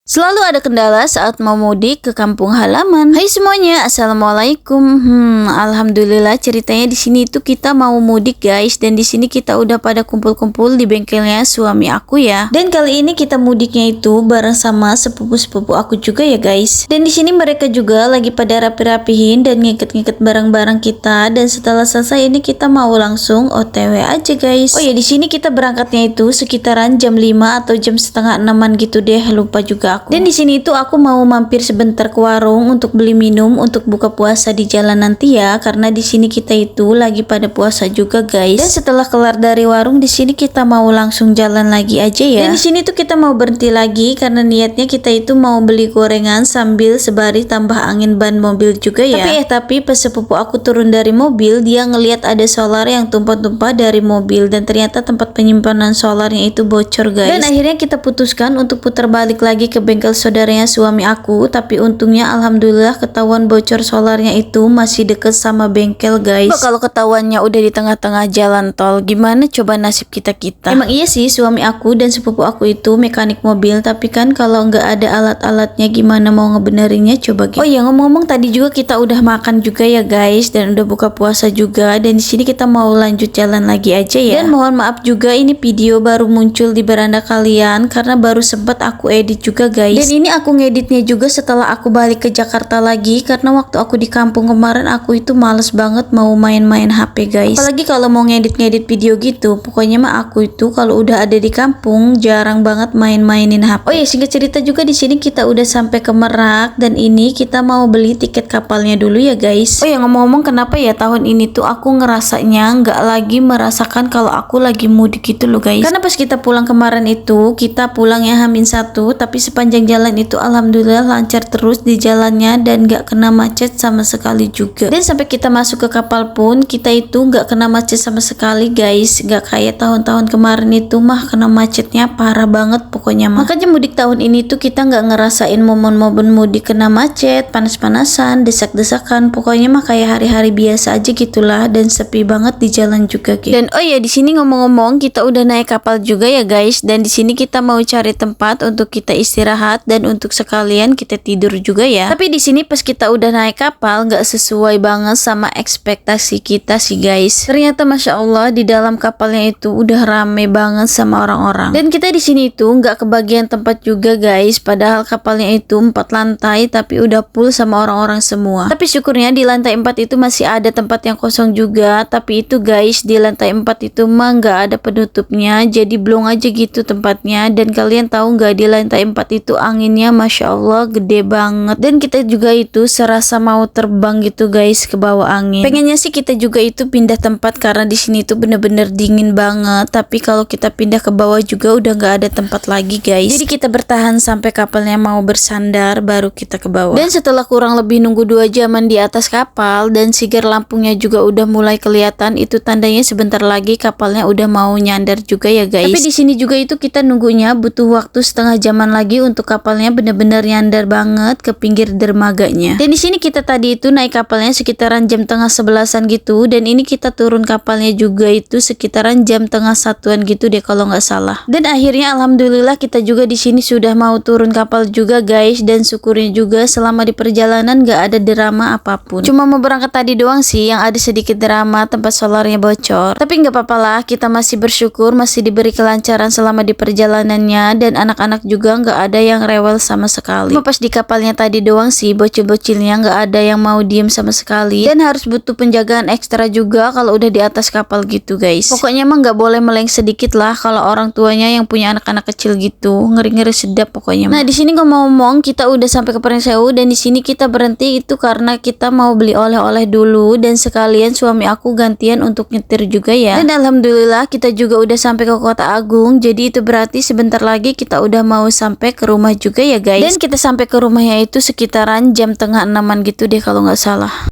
Selalu ada kendala saat mau mudik ke kampung halaman. Hai semuanya, assalamualaikum. Alhamdulillah ceritanya di sini itu kita mau mudik guys, dan di sini kita udah pada kumpul-kumpul di bengkelnya suami aku ya. Dan kali ini kita mudiknya itu bareng sama sepupu-sepupu aku juga ya guys. Dan di sini mereka juga lagi pada rapi-rapihin dan ngiket-ngiket barang-barang kita. Dan setelah selesai ini kita mau langsung OTW aja guys. Oh ya, di sini kita berangkatnya itu sekitaran jam 5 atau jam setengah 6-an gitu deh, lupa juga. Dan di sini itu aku mau mampir sebentar ke warung untuk beli minum untuk buka puasa di jalan nanti ya, karena di sini kita itu lagi pada puasa juga guys. Dan setelah kelar dari warung di sini kita mau langsung jalan lagi aja ya. Dan di sini tuh kita mau berhenti lagi karena niatnya kita itu mau beli gorengan sambil sebari tambah angin ban mobil juga ya. Tapi pas sepupu aku turun dari mobil, dia ngelihat ada solar yang tumpah-tumpah dari mobil dan ternyata tempat penyimpanan solarnya itu bocor guys. Dan akhirnya kita putuskan untuk putar balik lagi ke bengkel saudaranya suami aku, tapi untungnya alhamdulillah ketahuan bocor solarnya itu masih deket sama bengkel guys. Kalau ketahuannya udah di tengah-tengah jalan tol, gimana coba nasib kita-kita? Emang iya sih, suami aku dan sepupu aku itu mekanik mobil, tapi kan kalau nggak ada alat-alatnya gimana mau ngebenerinnya coba gitu. Oh iya, ngomong-ngomong tadi juga kita udah makan juga ya guys, dan udah buka puasa juga, dan di sini kita mau lanjut jalan lagi aja ya. Dan mohon maaf juga ini video baru muncul di beranda kalian karena baru sempat aku edit juga guys. Dan ini aku ngeditnya juga setelah aku balik ke Jakarta lagi, karena waktu aku di kampung kemarin aku itu males banget mau main-main HP guys. Apalagi kalau mau ngedit-ngedit video gitu. Pokoknya mah aku itu kalau udah ada di kampung jarang banget main-mainin HP. Oh ya, singkat cerita juga di sini kita udah sampai ke Merak, dan ini kita mau beli tiket kapalnya dulu ya guys. Oh ya, ngomong-ngomong kenapa ya tahun ini tuh aku ngerasanya nggak lagi merasakan kalau aku lagi mudik gitu loh guys. Karena pas kita pulang kemarin itu kita pulangnya H-1, tapi sepanjang jalan itu alhamdulillah lancar terus di jalannya dan gak kena macet sama sekali juga. Dan sampai kita masuk ke kapal pun kita itu gak kena macet sama sekali guys. Gak kayak tahun-tahun kemarin itu mah kena macetnya parah banget pokoknya mah. Makanya mudik tahun ini tuh kita gak ngerasain momen-momen mudik kena macet, panas-panasan, desak-desakan. Pokoknya mah kayak hari-hari biasa aja gitulah, dan sepi banget di jalan juga gitu. Dan oh ya, di sini ngomong-ngomong kita udah naik kapal juga ya guys, dan di sini kita mau cari tempat untuk kita istirahat dan untuk sekalian kita tidur juga ya. Tapi di sini pas kita udah naik kapal nggak sesuai banget sama ekspektasi kita sih guys. Ternyata masya Allah di dalam kapalnya itu udah rame banget sama orang-orang. Dan kita di sini itu nggak kebagian tempat juga guys. Padahal kapalnya itu 4 lantai tapi udah full sama orang-orang semua. Tapi syukurnya di lantai 4 itu masih ada tempat yang kosong juga. Tapi itu guys, di lantai 4 itu mah nggak ada penutupnya. Jadi blong aja gitu tempatnya. Dan kalian tahu nggak, di lantai 4 itu anginnya masya Allah gede banget, dan kita juga itu serasa mau terbang gitu guys ke bawah angin. Pengennya sih kita juga itu pindah tempat karena di sini tuh bener-bener dingin banget, tapi kalau kita pindah ke bawah juga udah nggak ada tempat lagi guys. Jadi kita bertahan sampai kapalnya mau bersandar baru kita ke bawah. Dan setelah kurang lebih nunggu 2 jaman di atas kapal dan sigar lampunya juga udah mulai kelihatan, itu tandanya sebentar lagi kapalnya udah mau nyandar juga ya guys. Tapi di sini juga itu kita nunggunya butuh waktu setengah jaman lagi untuk kapalnya bener-bener nyandar banget ke pinggir dermaganya. Dan di sini kita tadi itu naik kapalnya sekitaran jam tengah 11-an gitu, dan ini kita turun kapalnya juga itu sekitaran jam tengah 1-an gitu deh kalau nggak salah. Dan akhirnya alhamdulillah kita juga di sini sudah mau turun kapal juga guys, dan syukurnya juga selama di perjalanan nggak ada drama apapun. Cuma mau berangkat tadi doang sih yang ada sedikit drama tempat solarnya bocor. Tapi nggak apa-apa lah, kita masih bersyukur masih diberi kelancaran selama di perjalanannya, dan anak-anak juga nggak ada yang rewel sama sekali. Cuma pas di kapalnya tadi doang sih bocil-bocilnya nggak ada yang mau diem sama sekali, dan harus butuh penjagaan ekstra juga kalau udah di atas kapal gitu guys. Pokoknya emang nggak boleh meleng sedikit lah kalau orang tuanya yang punya anak-anak kecil gitu, ngeri-ngeri sedap pokoknya. Nah di sini ngomong-ngomong kita udah sampai ke Pringsewu, dan di sini kita berhenti itu karena kita mau beli oleh-oleh dulu, dan sekalian suami aku gantian untuk nyetir juga ya. Dan alhamdulillah kita juga udah sampai ke Kota Agung, jadi itu berarti sebentar lagi kita udah mau sampai ke rumah juga ya guys. Dan kita sampai ke rumahnya itu sekitaran jam tengah 6-an gitu deh kalau nggak salah.